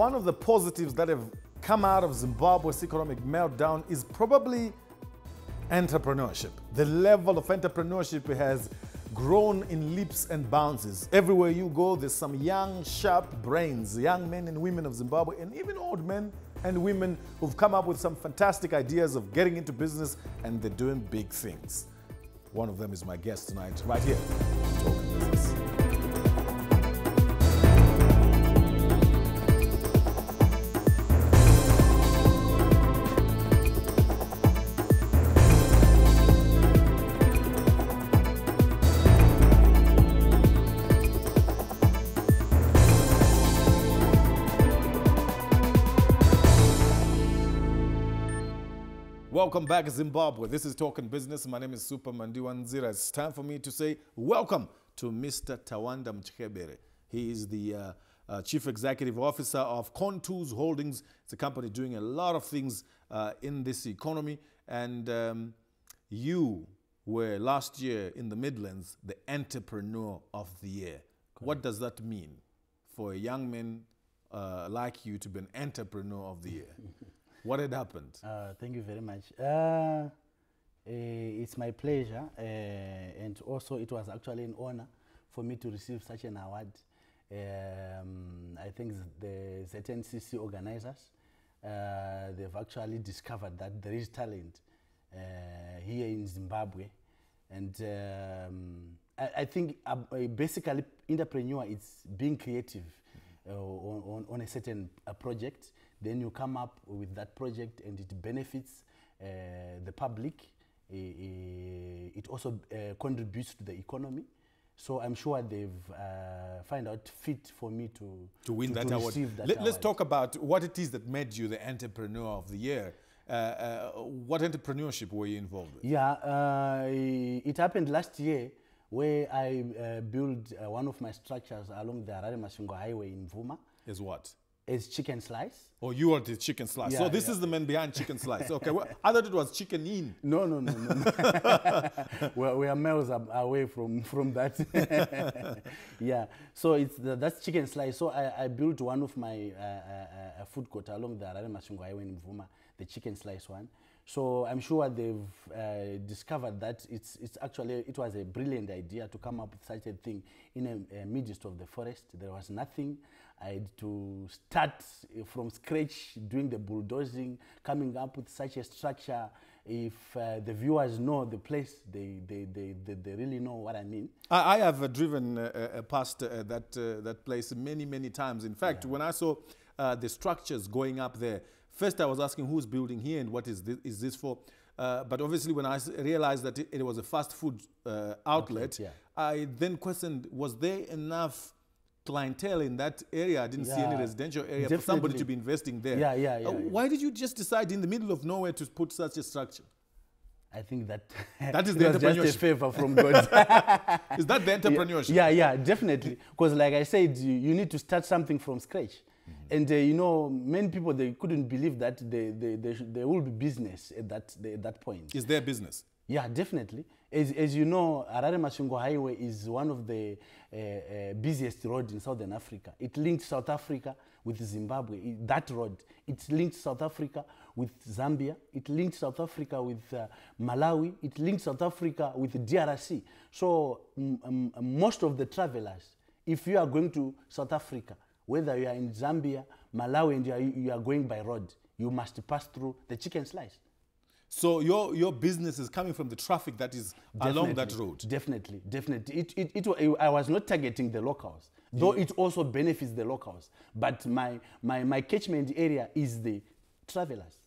one of the positives that have come out of Zimbabwe's economic meltdown is probably entrepreneurship. The level of entrepreneurship has grown in leaps and bounds. Everywhere you go, there's some young, sharp brains, young men and women of Zimbabwe, and even old men and women who've come up with some fantastic ideas of getting into business, and they're doing big things. One of them is my guest tonight, right here. Talking Business. Welcome back, Zimbabwe. This is Talking Business. My name is Supa Mandiwanzira. It's time for me to say welcome to Mr. Tawanda Mutyebere. He is the Chief Executive Officer of Contours Holdings. It's a company doing a lot of things in this economy. And you were last year in the Midlands the Entrepreneur of the Year. Correct. What does that mean for a young man like you to be an Entrepreneur of the Year? What had happened? Thank you very much. It's my pleasure, and also it was actually an honor for me to receive such an award. I think the ZNCC organizers, they've actually discovered that there is talent here in Zimbabwe. And I think basically entrepreneur is being creative on a certain project. Then you come up with that project and it benefits the public. It also contributes to the economy. So I'm sure they've find out fit for me to win that award. Let's talk about what it is that made you the Entrepreneur of the Year. What entrepreneurship were you involved with? Yeah, it happened last year where I built one of my structures along the Harare-Masvingo Highway in Mvuma. Is what? It's Chicken Slice. Oh, you are the Chicken Slice. Yeah, so this is the man behind Chicken Slice. Okay, well, I thought it was Chicken Inn. No. We are miles away from that. Yeah, so that's Chicken Slice. So I built one of my food court along the Harare-Masvingo Highway in Mvuma, the Chicken Slice one. So I'm sure they've discovered that it was a brilliant idea to come up with such a thing in a midst of the forest. There was nothing. I had to start from scratch, doing the bulldozing, coming up with such a structure. If the viewers know the place, they really know what I mean. I have driven past that place many times. In fact, when I saw the structures going up there, first I was asking who's building here and what is this for? But obviously when I realized that it was a fast food outlet, I then questioned, was there enough clientele in that area? I didn't see any residential area for somebody to be investing there. Why did you just decide in the middle of nowhere to put such a structure? I think that is the entrepreneurship. Just a favor from God. Is that the entrepreneurship? Yeah, definitely. Because like I said, you need to start something from scratch. And you know, many people, they couldn't believe that there will be business at that point. Is there business? Yeah, definitely. As you know, Harare-Masvingo Highway is one of the busiest roads in Southern Africa. It links South Africa with Zimbabwe. That road, it links South Africa with Zambia. It links South Africa with Malawi. It links South Africa with DRC. So most of the travelers, if you are going to South Africa, whether you are in Zambia, Malawi, and you are going by road, you must pass through the Chicken Slice. So your business is coming from the traffic that is along that road? Definitely. I was not targeting the locals, though it also benefits the locals. But my catchment area is the travelers.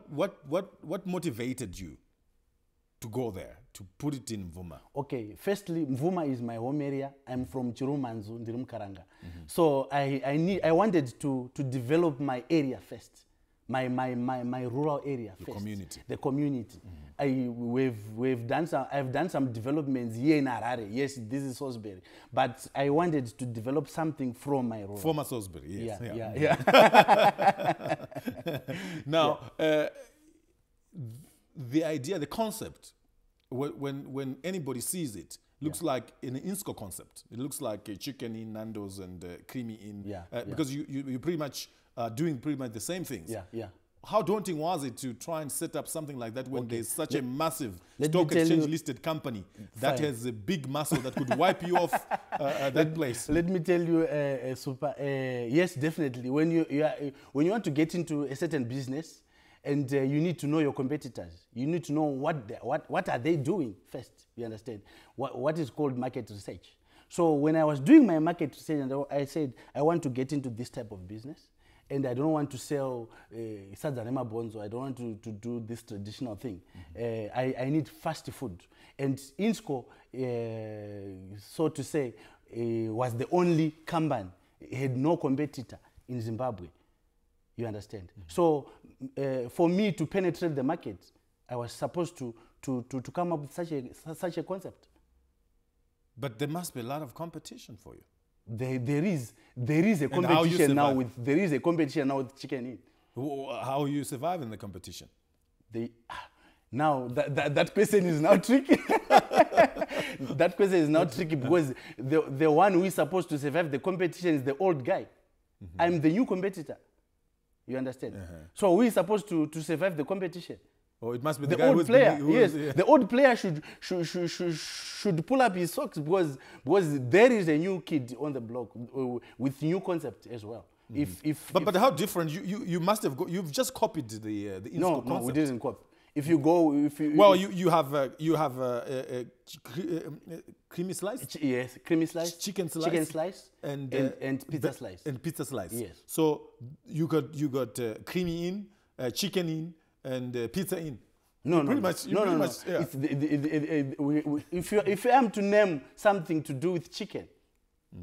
What motivated you to go there, to put it in Mvuma? Okay, firstly, Mvuma is my home area. I'm from Chirumanzu, Ndirum Karanga. So I wanted to develop my area first. My rural area first. The community. I've done some developments here in Harare. Yes, this is Salisbury. But I wanted to develop something from my rural. Former Salisbury, yes. Yeah. Now, the idea, the concept, when anybody sees it, looks like an Insco concept. It looks like a chicken in Nando's and creamy in, because you pretty much doing pretty much the same things. How daunting was it to try and set up something like that when there's such a massive stock exchange listed company that has a big muscle that could wipe you off that place? Let me tell you, Supa, yes, definitely. When you want to get into a certain business, and you need to know your competitors. You need to know what are they doing first. You understand? What is called market research. So when I was doing my market research, and I said I want to get into this type of business, and I don't want to sell Sadzarema bonzo. I don't want to do this traditional thing. I need fast food. And Insco, so to say, was the only Kanban. It had no competitor in Zimbabwe. You understand? So for me to penetrate the market, I was supposed to come up with such a concept. But there must be a lot of competition for you. There is a competition now with chicken in. How you survive in the competition? Now that question is now tricky. That question is now tricky because the one who is supposed to survive the competition is the old guy. I'm the new competitor. You understand? So who is supposed to survive the competition? Oh, it must be the guy old player. Yes, yeah. The old player should pull up his socks because there is a new kid on the block with new concept as well. But how different? You must have you've just copied the Insco concept. No, we didn't copy. You have a creamy slice. Yes, creamy slice. Chicken slice. And pizza slice. And pizza slice. Yes. So you got creamy in, chicken in, and pizza in. No. Yeah. If I am to name something to do with chicken,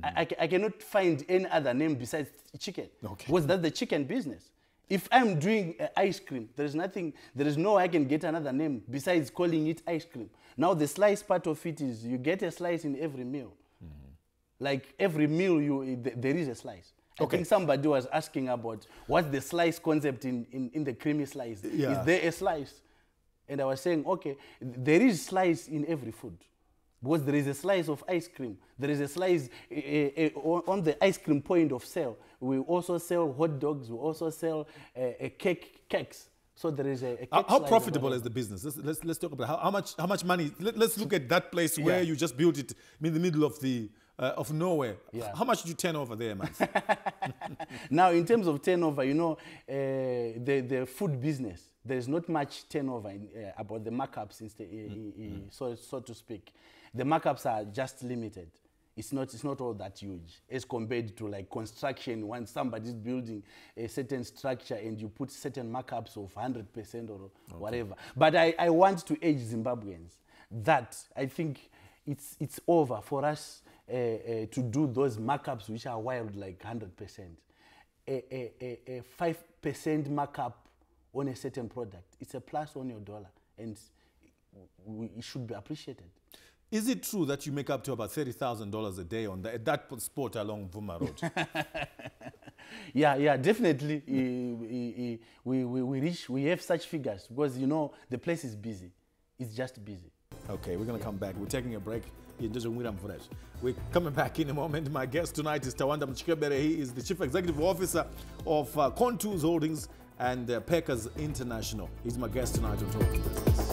I cannot find any other name besides chicken. Okay. Because that's the chicken business. If I'm doing ice cream, there is no way I can get another name besides calling it ice cream. Now the slice part of it is you get a slice in every meal. Like every meal, there is a slice. I think somebody was asking about what's the slice concept in the creamy slice. Yeah. Is there a slice? And I was saying, okay, there is slice in every food. Because there is a slice of ice cream. There is a slice on the ice cream point of sale. We also sell hot dogs. We also sell cakes. So there is a cake how profitable is the business? Let's talk about how much money. Let's look at that place where you just built it in the middle of the of nowhere. Yeah. How much did you turn over there, man? Now, in terms of turnover, the food business, there is not much turnover about the markups, so to speak. The markups are just limited. It's not all that huge as compared to like construction. When somebody's building a certain structure and you put certain markups of 100% or whatever. But I want to urge Zimbabweans that I think it's over for us to do those markups which are wild like 100%. A 5% markup on a certain product, it's a plus on your dollar, and it should be appreciated. Is it true that you make up to about $30,000 a day on at that spot along Vuma Road? Yeah, definitely. We have such figures because the place is busy. It's just busy. Okay, we're going to come back. We're taking a break. We're coming back in a moment. My guest tonight is Tawanda Mutyebere. He is the Chief Executive Officer of Contours Holdings and Packers International. He's my guest tonight on Talking Business.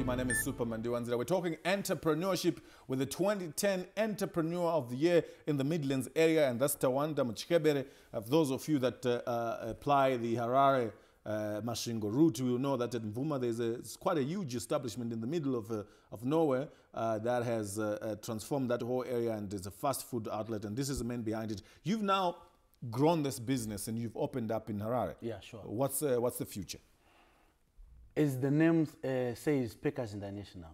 My name is Supa Mandiwanzira. We're talking entrepreneurship with the 2010 Entrepreneur of the Year in the Midlands area, and that's Tawanda Mutyebere. Those of you that apply the Harare Masvingo route, we will know that at Mvuma it's quite a huge establishment in the middle of nowhere that has transformed that whole area, and there's a fast food outlet, and this is the man behind it. You've now grown this business and you've opened up in Harare. Yeah, sure. What's the future? As the name says, Packers International,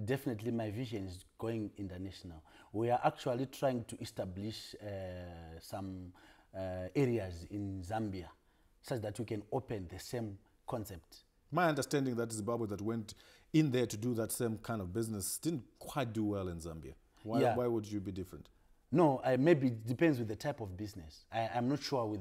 definitely my vision is going international. We are actually trying to establish some areas in Zambia such that we can open the same concept. My understanding that Zimbabwe that went in there to do that same kind of business didn't quite do well in Zambia. Why would you be different? No, maybe it depends with the type of business. I'm not sure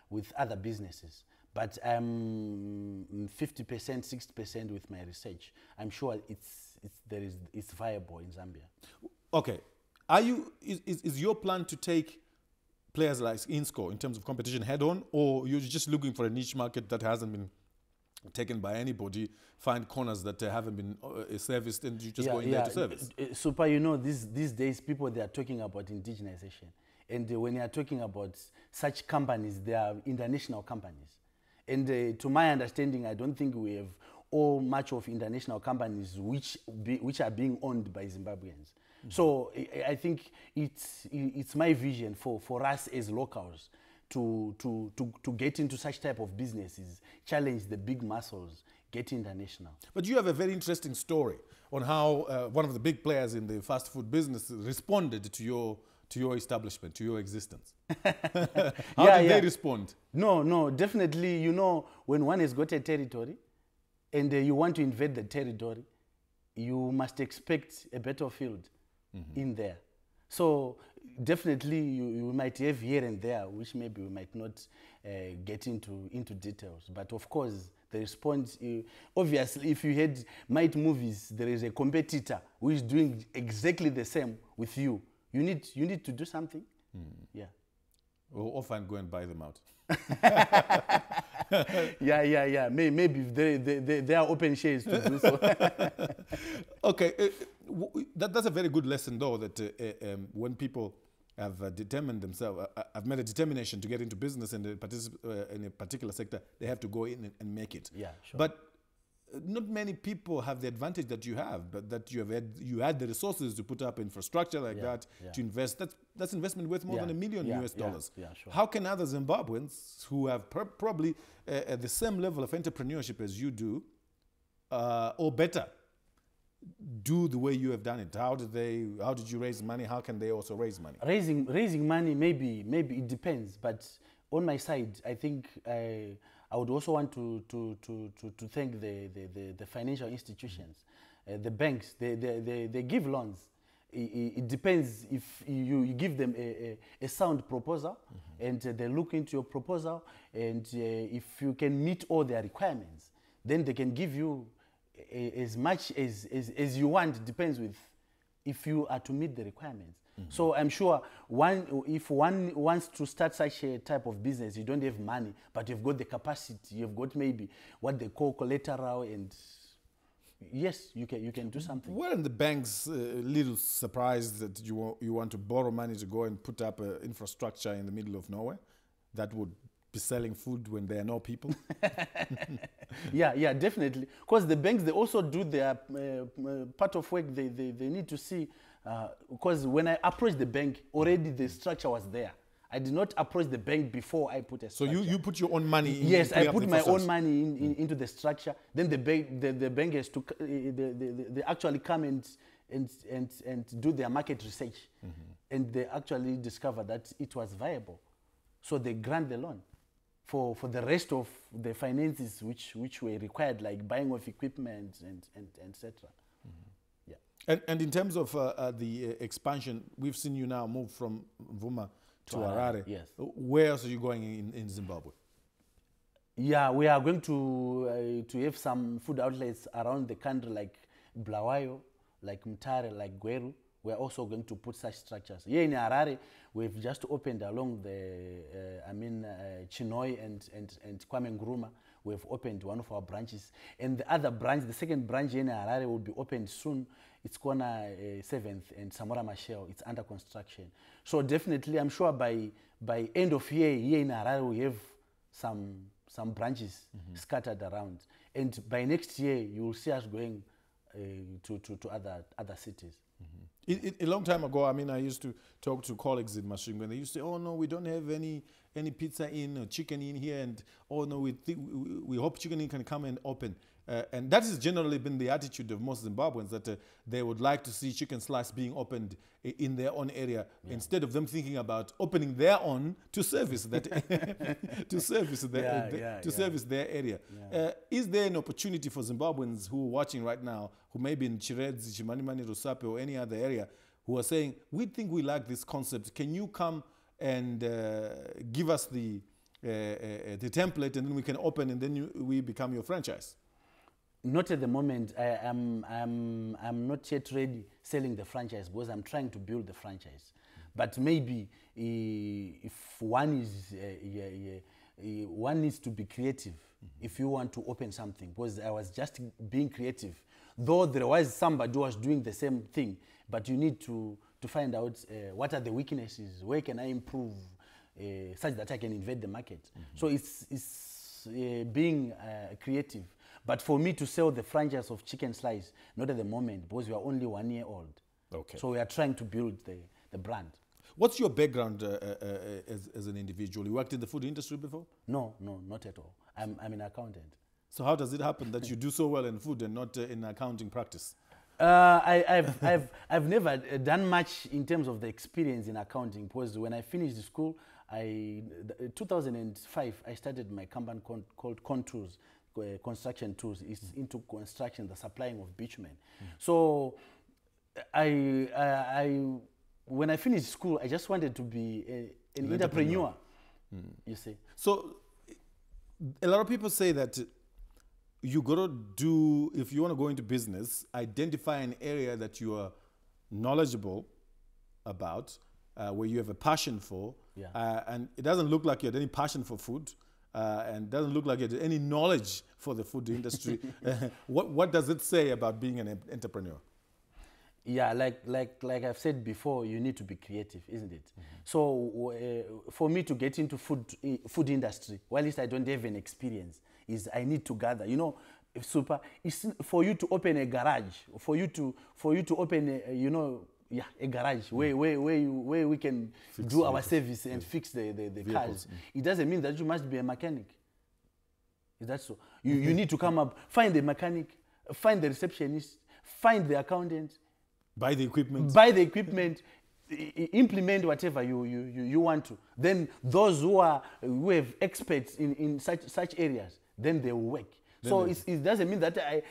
with other businesses, but I'm 50%, 60% with my research. I'm sure it's viable in Zambia. Okay, is your plan to take players like InScore in terms of competition head on, or you're just looking for a niche market that hasn't been taken by anybody, find corners that haven't been serviced, and you just go in there to service? Super, you know, these days people, they are talking about indigenization. And when you are talking about such companies, they are international companies. And to my understanding, I don't think we have much of international companies which are being owned by Zimbabweans. Mm-hmm. So I think it's my vision for us as locals to get into such type of businesses, challenge the big muscles, get international. But you have a very interesting story on how one of the big players in the fast food business responded to your establishment, to your existence. How did they respond? No, definitely, you know, when one has got a territory and you want to invade the territory, you must expect a battlefield in there. So definitely you might have here and there, which maybe we might not get into details. But of course, the response, obviously, if you had Might Movies, there is a competitor who is doing exactly the same with you. You need to do something. Yeah. We'll often go and buy them out. Yeah. Maybe they are open shares to do so. Okay, that's a very good lesson, though, that when people have determined themselves, have made a determination to get into business in a particular sector, they have to go in and make it. Yeah, sure. But not many people have the advantage that you have, but that you had the resources to put up infrastructure like that, to invest. That's investment worth more than $1 million US dollars. Yeah, sure. How can other Zimbabweans who have probably the same level of entrepreneurship as you do, or better, do the way you have done it? How did you raise money? How can they also raise money? Raising money, maybe it depends. But on my side, I think I would also want to thank the financial institutions, the banks. They give loans. It depends if you give them a sound proposal, and they look into your proposal, and if you can meet all their requirements, then they can give you as much as you want. It depends with if you are to meet the requirements. So I'm sure if one wants to start such a type of business, you don't have money, but you've got the capacity, you've got maybe what they call collateral, and yes, you can do something. Weren't the banks a little surprised that you want to borrow money to go and put up infrastructure in the middle of nowhere that would be selling food when there are no people? Yeah, definitely. Because the banks, they also do their part of work. They need to see. Because when I approached the bank, already the structure was there. I did not approach the bank before I put a structure. So you put your own money in? Yes, I put my own money into the structure. Then the bank has to they actually come and do their market research, and they actually discover that it was viable. So they grant the loan for the rest of the finances which were required, like buying of equipment and etc. And in terms of the expansion, we've seen you now move from Mvuma to Harare. Yes. Where else are you going in Zimbabwe? Yeah, we are going to have some food outlets around the country, like Bulawayo, like Mutare, like Gweru. We are also going to put such structures. Here in Harare, we've just opened along the, Chinhoyi and Kwame Nkrumah. We've opened one of our branches. And the other branch, the second branch in Harare will be opened soon. It's Kona 7th and Samora Machel. It's under construction. So definitely, I'm sure by end of year, here in Harare, we have some branches scattered around. And by next year, you will see us going to other cities. A long time ago, I mean, I used to talk to colleagues in Mashing, and they used to say, oh no, we don't have any pizza in or chicken in here, and oh no, we hope chicken in can come and open. And that has generally been the attitude of most Zimbabweans, that they would like to see chicken slice being opened in their own area, instead of them thinking about opening their own to service that service their area. Is there an opportunity for Zimbabweans who are watching right now, who may be in Chiredzi, Chimanimani, Rusape, or any other area, who are saying, we think we like this concept, can you come and give us the template, and then we can open, and then we become your franchise? Not at the moment. I'm not yet ready selling the franchise, because I'm trying to build the franchise. But maybe if one needs to be creative if you want to open something, because I was just being creative. Though there was somebody who was doing the same thing, but you need to find out what are the weaknesses, where can I improve such that I can invade the market. So it's being creative. But for me to sell the franchise of chicken slice, not at the moment, because we are only 1 year old. Okay. So we are trying to build the brand. What's your background as an individual? You worked in the food industry before? No, not at all. I'm an accountant. So how does it happen that you do so well in food and not in accounting practice? I've never done much in terms of the experience in accounting, because when I finished school, 2005, I started my company called Contours. Construction tools. It's into construction, the supplying of bitumen. So when I finished school, I just wanted to be an entrepreneur. You see. So a lot of people say that you got to do, if you want to go into business, identify an area that you are knowledgeable about, where you have a passion for, and it doesn't look like you had any passion for food. And doesn't look like you had any knowledge for the food industry. What does it say about being an entrepreneur? Yeah, like I've said before, you need to be creative, isn't it? So for me to get into food industry, well, at least I don't have an experience, is I need to gather. You know, it's for you to open a garage, for you to open a garage where we can do our service and fix the cars. It doesn't mean that you must be a mechanic. Is that so? You need to come up, find the mechanic, find the receptionist, find the accountant. Buy the equipment. Buy the equipment, implement whatever you want to. Then those who have experts in such areas, then they will work. So it doesn't mean that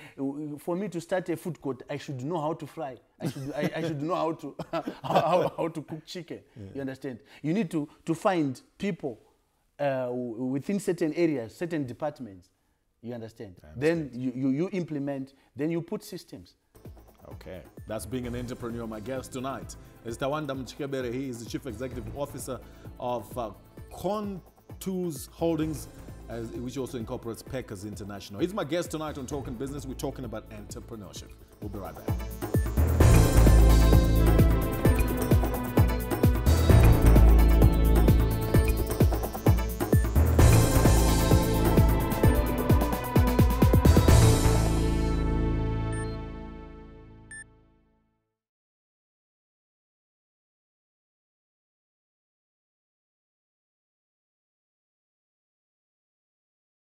for me to start a food court, I should know how to fry. I should know how to how to cook chicken. You understand? You need to find people within certain areas, certain departments. You understand? Then you implement. Then you put systems. Okay, that's being an entrepreneur. My guest tonight is Tawanda Mutyebere. He is the Chief Executive Officer of Contours Holdings, which also incorporates Packers International. He's my guest tonight on Talking Business. We're talking about entrepreneurship. We'll be right back.